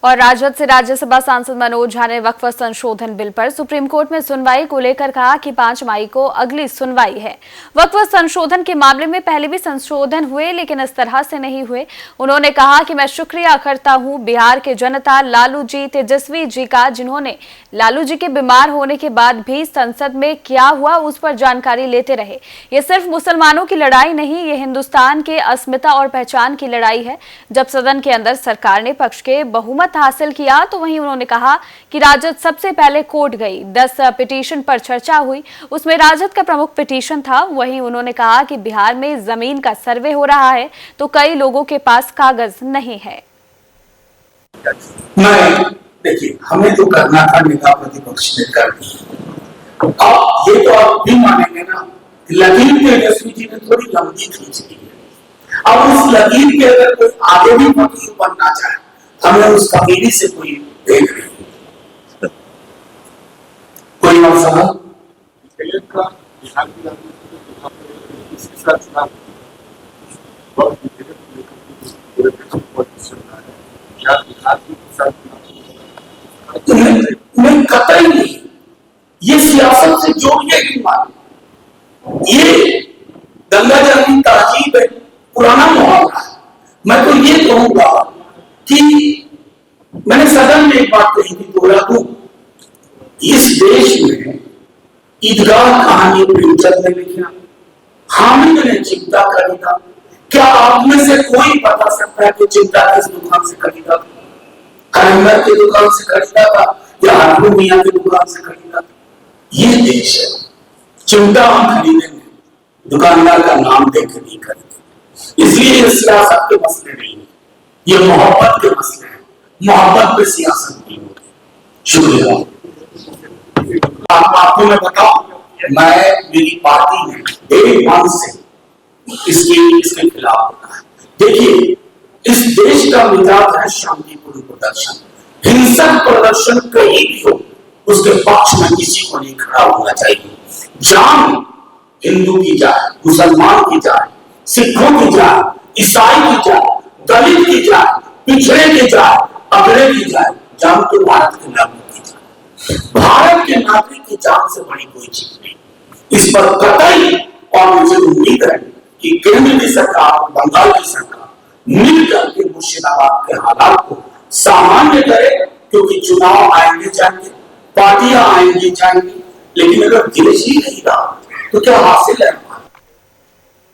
और राजद से राज्यसभा सांसद मनोज झा ने वक्फ संशोधन बिल पर सुप्रीम कोर्ट में सुनवाई को लेकर कहा कि 5 मई को अगली सुनवाई है। वक्फ संशोधन के मामले में पहले भी संशोधन हुए, लेकिन इस तरह से नहीं हुए। उन्होंने कहा कि मैं शुक्रिया करता हूं बिहार के जनता, लालू जी, तेजस्वी जी का, जिन्होंने लालू जी के बीमार होने के बाद भी संसद में क्या हुआ उस पर जानकारी लेते रहे। ये सिर्फ मुसलमानों की लड़ाई नहीं, ये हिंदुस्तान के अस्मिता और पहचान की लड़ाई है। जब सदन के अंदर सरकार ने पक्ष के बहुमत हासिल किया तो वहीं उन्होंने कहा कि राजद सबसे पहले कोर्ट गई। 10 पिटीशन पर चर्चा हुई, उसमें राजद का प्रमुख पिटीशन था। वहीं उन्होंने कहा कि बिहार में जमीन का सर्वे हो रहा है तो कई लोगों के पास कागज नहीं है। देखिए, हमें जो करना था नेता प्रतिपक्ष ने कर दिया। अब ये तो आप भी मानेंगे ना, लकीर तेजस्वी जी ने थोड़ी लंबी खींच दी है। अब उस लकीर के अगर कोई आगे भी वकील बनना चाहे, हमें उस कबीले से कोई देख नहीं। कोई और सवाल? नहीं, कतई नहीं। ये सियासत से जोड़िए की बात। ये गंगा जल की तहजीब है, पुराना मुहावरा है। मैं तो ये कहूंगा कि मैंने सदन में एक बात कही थी, बोला तो इस देश में ईदगाह कहानी प्रेमचंद ने लिखा, हामिद ने चिंता खरीदा। क्या आप में से कोई बता सकता है कि चिंता किस दुकान से खरीदा था? कलंदर की दुकान से खरीदा था या हाथू मियां की दुकान से खरीदा था? ये देश है। चिंता हम खरीदेंगे, दुकानदार का नाम देकर नहीं खरीदेंगे। इसलिए ये सियासत के मसले नहीं है, ये मोहब्बत के मसले हैं। मोहब्बत पे सियासत नहीं होती। शुक्रिया। आपको मैं बताऊं, मेरी पार्टी ने एक मन से इसके खिलाफ होता है। देखिए, इस देश का मिजाज है शांतिपूर्ण प्रदर्शन। हिंसक प्रदर्शन कहीं भी हो, उसके पक्ष में किसी को नहीं खड़ा होना चाहिए। जान हिंदू की जाए, मुसलमान की जाए, सिखों की जाए, ईसाई की जाए, दलित की जाए, पिछड़े की जाए, अगड़े की जाए, जान तो भारत के नागरिक की जाए। भारत के नागरिक की जान से बड़ी कोई चीज नहीं। इस पर कतई, और मुझे उम्मीद है कि केंद्र की सरकार, बंगाल की सरकार मिलकर के मुर्शिदाबाद के हालात को सामान्य करे, क्योंकि चुनाव आएंगे जाएंगे, पार्टियां आएंगी जाएंगी, लेकिन अगर देश ही नहीं रहा तो क्या हासिल है?